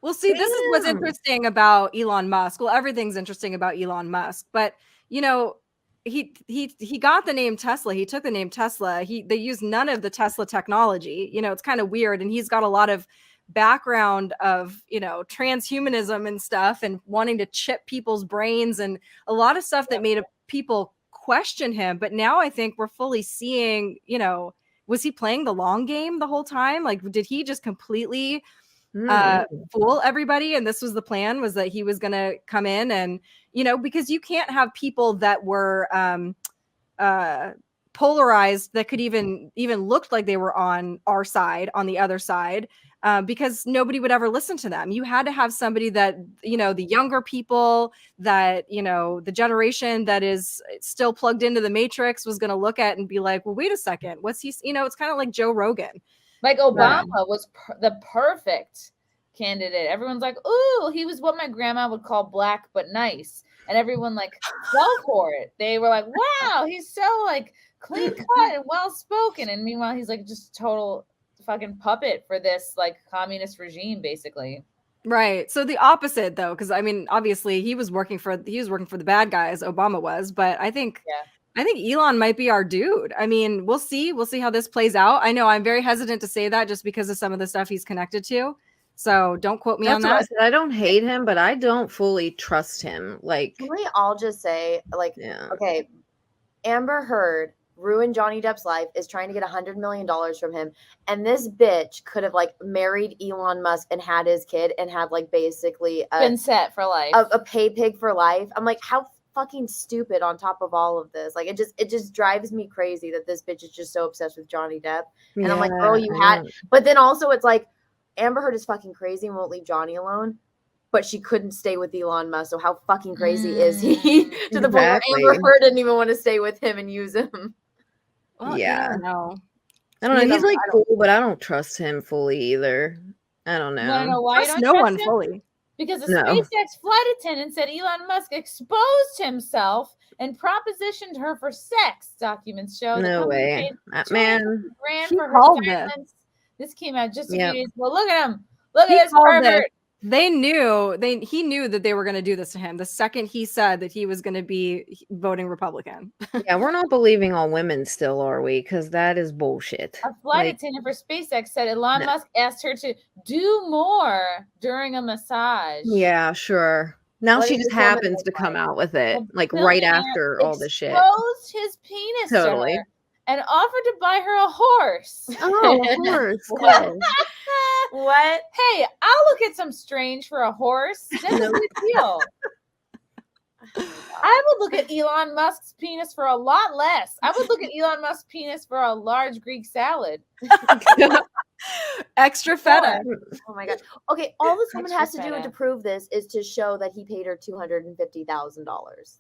Well, see, this is what's interesting about Elon Musk. Well, everything's interesting about Elon Musk, but you know, he got the name Tesla. He took the name Tesla. They use none of the Tesla technology. You know, it's kind of weird, and he's got a lot of background of, you know, transhumanism and stuff, and wanting to chip people's brains, and a lot of stuff that made people question him. But now I think we're fully seeing, you know, was he playing the long game the whole time? Like, did he just completely fool everybody? And this was the plan, was that he was going to come in and, you know, because you can't have people that were polarized that could even looked like they were on our side, on the other side, because nobody would ever listen to them. You had to have somebody that, you know, the younger people, that, you know, the generation that is still plugged into the matrix was going to look at and be like, well, wait a second, what's he, you know, it's kind of like Joe Rogan. Like Obama was the perfect candidate. Everyone's like, ooh, he was what my grandma would call black but nice. And everyone like fell for it. They were like, wow, he's so like clean cut and well spoken. And meanwhile, he's like just total fucking puppet for this like communist regime, basically. Right. So the opposite, though, because I mean, obviously he was working for the bad guys, Obama was, but I think Elon might be our dude. I mean, we'll see how this plays out. I know I'm very hesitant to say that just because of some of the stuff he's connected to. So don't quote me on that. I don't hate him, but I don't fully trust him. Like, can we all just say, like, okay, Amber Heard ruined Johnny Depp's life, is trying to get $100 million from him, and this bitch could have like married Elon Musk and had his kid and had like basically been set for life, a pay pig for life. I'm like, how fucking stupid on top of all of this. Like, it just drives me crazy that this bitch is just so obsessed with Johnny Depp. And I'm like, girl, you had, but then also it's like Amber Heard is fucking crazy and won't leave Johnny alone, but she couldn't stay with Elon Musk. So how fucking crazy is he to the point where Amber Heard didn't even want to stay with him and use him? Well, I don't know. He's like cool, but I don't trust him fully either. I don't know. You want to know why you don't no trust one him? fully. Because the SpaceX flight attendant said Elon Musk exposed himself and propositioned her for sex. Documents show. No way. Man. Ran for her silence. This came out just a few days ago. Look at him. Look at this pervert. He knew that they were going to do this to him the second he said that he was going to be voting Republican. Yeah, we're not believing all women still, are we? Because that is bullshit. A flight attendant for SpaceX said Elon Musk asked her to do more during a massage. Yeah, sure. Now she just happens to come out with it, like right after all this shit. Exposed his penis to her and offered to buy her a horse. Oh, a horse. What? Hey, I'll look at some strange for a horse. That's a good deal. I would look at Elon Musk's penis for a lot less. I would look at Elon Musk's penis for a large Greek salad. Extra feta. Oh my god. Okay, all this woman has to do to prove this is to show that he paid her $250,000.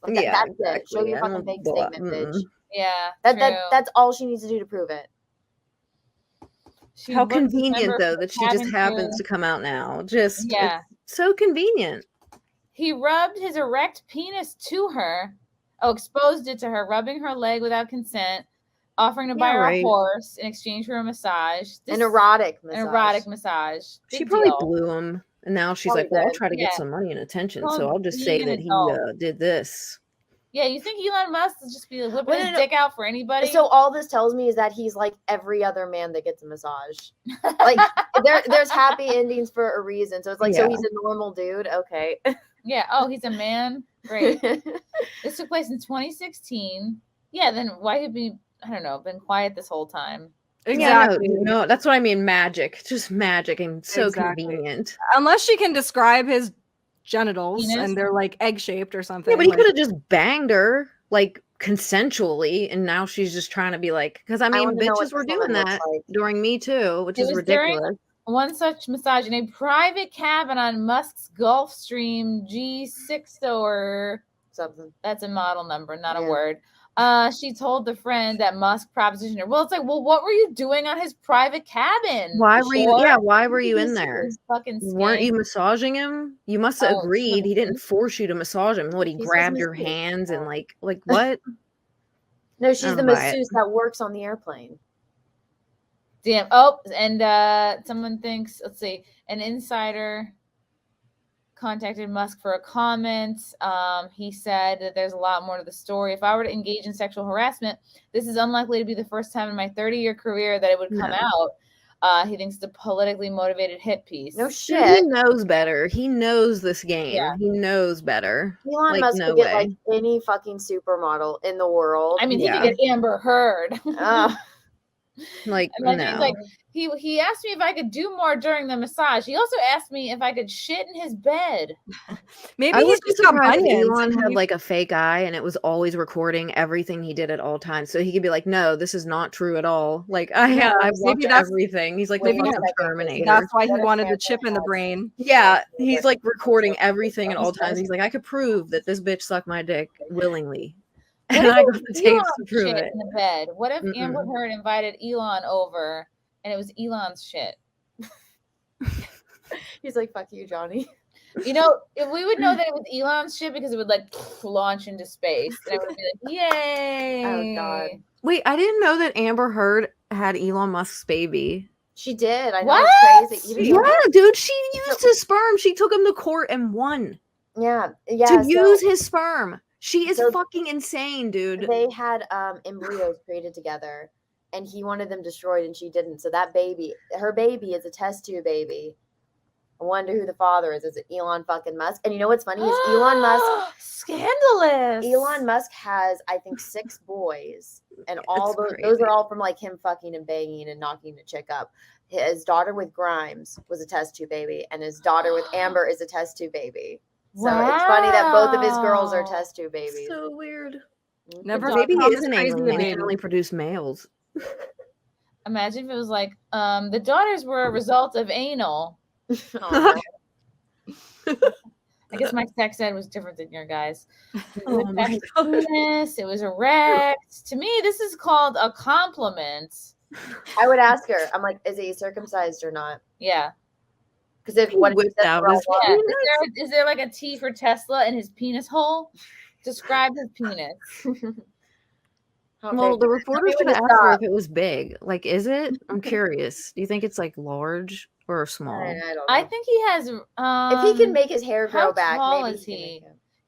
Like that's it. Show your fucking bank statement, bitch. Yeah. That's all she needs to do to prove it. How convenient, though, that she just happens to come out now. Just so convenient. He rubbed his erect penis to her. Oh, exposed it to her, rubbing her leg without consent, offering to buy her a horse in exchange for a massage. An erotic massage. She probably blew him. And now she's like, well, I'll try to get some money and attention. So I'll just say that he did this. Yeah, you think Elon Musk will just be whipping his dick out for anybody? So all this tells me is that he's like every other man that gets a massage. Like there's happy endings for a reason. So it's like, so he's a normal dude. Okay. Yeah. Oh, he's a man. Great. This took place in 2016. Yeah. Then why have he been quiet this whole time? Exactly. Yeah, no, that's what I mean. Magic, just magic, and so convenient. Unless she can describe his genitals and they're like egg shaped or something. Yeah, but he could have just banged her like consensually, and now she's just trying to be like, because I mean, bitches were doing that during Me Too, which is ridiculous. One such massage in a private cabin on Musk's Gulfstream G6 or something. That's a model number, not a word. She told the friend that Musk propositioned her. Well, it's like, well, what were you doing on his private cabin? Why were you? Yeah, why were you in there? Weren't you massaging him? You must have agreed. He didn't force you to massage him. What? He grabbed your hands and like what? No, she's the masseuse that works on the airplane. Damn. Oh, and someone thinks. Let's see, an insider. contacted Musk for a comment. He said that there's a lot more to the story. If I were to engage in sexual harassment, this is unlikely to be the first time in my 30-year career that it would come out. He thinks it's a politically motivated hit piece. No shit. He knows better. He knows this game. Yeah. He knows better. Elon Musk could get like any fucking supermodel in the world. I mean, he could get Amber Heard. Like, no. He's like, he asked me if I could do more during the massage. He also asked me if I could shit in his bed. Maybe he's just surprised Elon had like a fake eye and it was always recording everything he did at all times. So he could be like, no, this is not true at all. Like I've watched everything. He's like, maybe the Terminator. That's why he wanted the chip in the brain. Yeah. He's like recording everything at all times. He's like, I could prove that this bitch sucked my dick willingly. And I got the tapes to prove it. In the bed. What if Amber Heard invited Elon over and it was Elon's shit? He's like, fuck you, Johnny. You know, if we would know that it was Elon's shit because it would like launch into space. And I would be like, yay. Oh, God. Wait, I didn't know that Amber Heard had Elon Musk's baby. She did. I know. It's crazy. Yeah, dude, she used his sperm. She took him to court and won. Yeah. To use his sperm. She is fucking insane, dude. They had embryos created together, and he wanted them destroyed, and she didn't. So that baby, her baby, is a test tube baby. I wonder who the father is. Is it Elon fucking Musk? And you know what's funny is Elon Musk. Scandalous. Elon Musk has, I think, 6 boys, and all those are all from like him fucking and banging and knocking the chick up. His daughter with Grimes was a test tube baby, and his daughter with Amber is a test tube baby. So it's funny that both of his girls are test tube babies. So weird. Never maybe he is an alien. They can only produce males. Imagine if it was like, the daughters were a result of anal. Oh, I guess my sex ed was different than your guys. It was erect. To me, this is called a compliment. I would ask her. I'm like, is he circumcised or not? Yeah. Because if what is there like a T for Tesla in his penis hole? Describe his penis. Well, the reporter's gonna ask her if it was big. Like, is it? I'm curious. Do you think it's like large or small? I don't know. I think he has. If he can make his hair grow back, tall maybe is he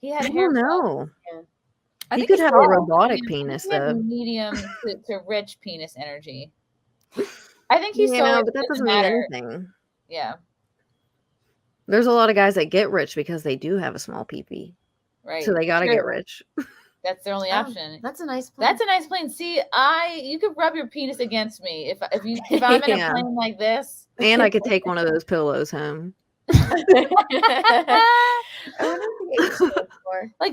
had I hair. don't know. Yeah. He could have a robotic penis though. Medium to rich penis energy. I think he's but that doesn't mean anything. Yeah. There's a lot of guys that get rich because they do have a small pee-pee. Right. So they got to get rich. That's their only option. That's a nice plane. That's a nice plane. See, you could rub your penis against me if I'm in a plane like this. And I could take one of those pillows home. Like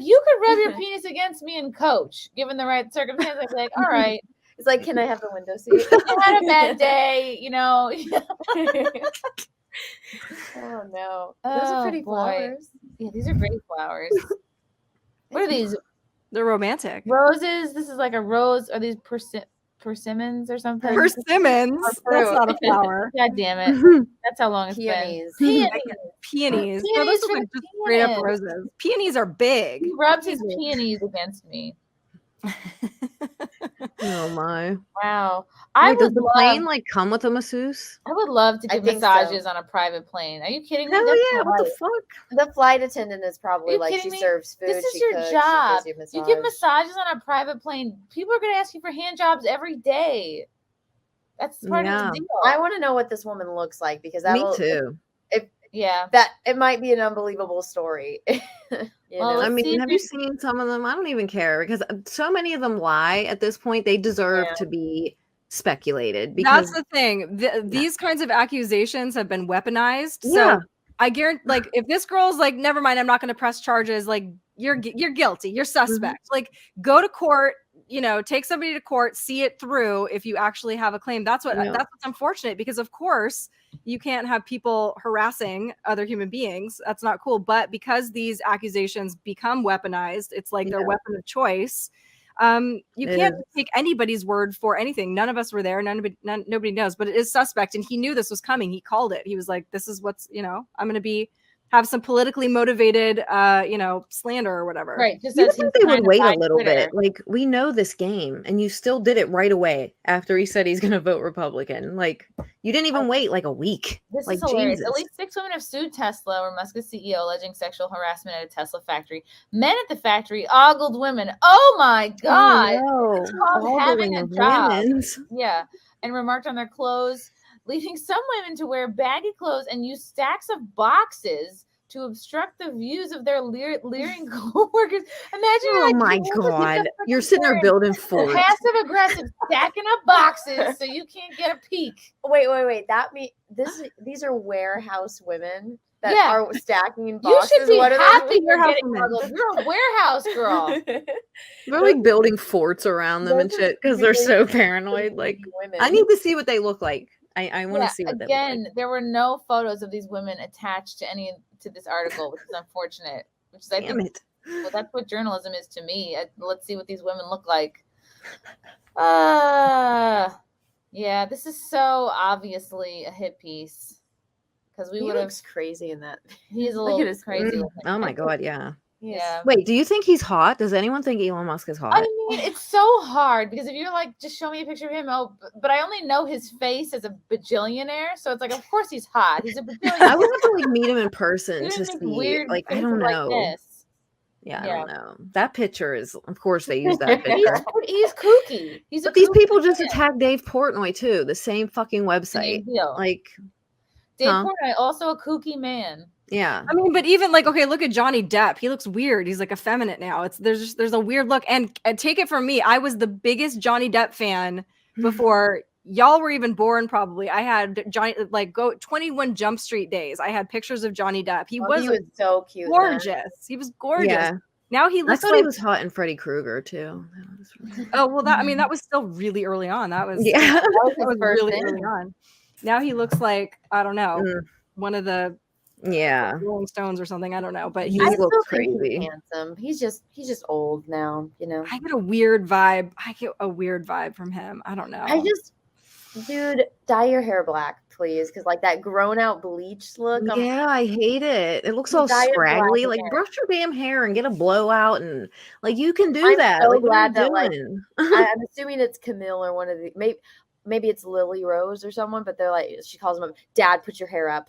you could rub your penis against me and coach, given the right circumstances. I'd be like, all right. It's like, can I have the window seat? I had a bad day, you know. Oh no. Those are pretty flowers. Yeah, these are pretty flowers. What are these? They're romantic. Roses. This is like a rose. Are these persimmons or something? Persimmons? That's not a flower. God damn it. That's how long it's Peonies. been. Peonies. No, those are like just straight up roses. Peonies are big. He rubs his peonies against me. Oh my! Wow! Does the plane like come with a masseuse? I would love to give massages on a private plane. Are you kidding me? Hell yeah! What the fuck? The flight attendant is probably like she serves food. This is your job. You give massages on a private plane. People are going to ask you for hand jobs every day. That's part of the deal. I want to know what this woman looks like because me too. That it might be an unbelievable story. I mean, have you seen some of them? I don't even care because so many of them lie at this point. They deserve to be speculated. Because that's the thing. These kinds of accusations have been weaponized. So I guarantee, like, if this girl's like, never mind, I'm not going to press charges. Like, you're guilty. You're suspect. Like, go to court. You know, take somebody to court, see it through if you actually have a claim. That's what's unfortunate because, of course, you can't have people harassing other human beings. That's not cool. But because these accusations become weaponized, it's like their weapon of choice. You can't take anybody's word for anything. None of us were there. Nobody knows. But it is suspect. And he knew this was coming. He called it. He was like, this is what's, I'm going to be have some politically motivated, slander or whatever. Right. Just You as think he's they would trying to wait buy a little Twitter. bit. Like, we know this game, and you still did it right away after he said he's going to vote Republican. Like, you didn't even wait like a week. This like, is hilarious. Jesus. At least 6 women have sued Tesla or Musk's CEO, alleging sexual harassment at a Tesla factory. Men at the factory ogled women. Oh my God. Oh, It's called having a of job. women's. Yeah. And remarked on their clothes, leading some women to wear baggy clothes and use stacks of boxes to obstruct the views of their leering co-workers. Imagine Oh my God. You're sitting there building forts. passive aggressive stacking up boxes so you can't get a peek. Wait. These are warehouse women that Yeah. are stacking You boxes. should be What are happy those you're warehouse getting women? smuggled. You're a warehouse girl. They're like building forts around them and Those are shit because they're really so paranoid. Like, women. I need to see what they look like. I want to see what they look Again, like. there were no photos of these women attached to this article, which is unfortunate. Which is, I Damn think, it. well, that's what journalism is to me. Let's see what these women look like. Yeah, this is so obviously a hit piece because we He would have. looks crazy in that. He's a Look at little his crazy. face. Oh my God, yeah. Yeah. Wait, do you think he's hot? Does anyone think Elon Musk is hot? I mean, it's so hard because if you're like, just show me a picture of him. Oh, but I only know his face as a bajillionaire, so it's like, of course he's hot. He's a bajillionaire. I would have to like meet him in person He to doesn't see. make weird Like, I faces don't like know. this. Yeah, I Yeah. don't know. That picture is, of course, they use that picture. He's kooky. But these people just attacked Dave Portnoy too. The same fucking website. Like, Dave Portnoy, also a kooky man. Yeah. I mean, but even like, okay, look at Johnny Depp. He looks weird. He's like effeminate now. There's a weird look. And take it from me, I was the biggest Johnny Depp fan before y'all were even born. Probably, I had Johnny 21 Jump Street days. I had pictures of Johnny Depp. He was so cute, gorgeous. Then. He was gorgeous. Yeah. Now he looks. I thought he was hot in Freddy Krueger too. Oh well, that was still really early on. That was that was really early on. Now he looks like, I don't know, one of the Rolling Stones or something. I don't know, but he looks crazy. He's handsome. He's just old now, you know. I get a weird vibe. From him. I don't know. Dude, dye your hair black, please, because like that grown out bleached look. Yeah, I hate it. It looks all scraggly. Like, brush your damn hair and get a blowout, and like you can do that. So like, glad that like I'm assuming it's Camille or one of the maybe it's Lily Rose or someone, but they're like, she calls him up, Dad, put your hair up.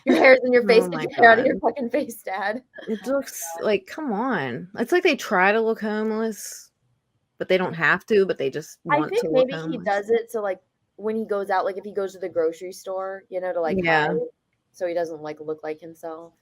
Your hair's in your face. Get your hair out of your fucking face, Dad. It looks like, come on. It's like they try to look homeless, but they don't have to, but they just want to look homeless. He does it so like when he goes out, like if he goes to the grocery store, you know, to like hide, so he doesn't like look like himself.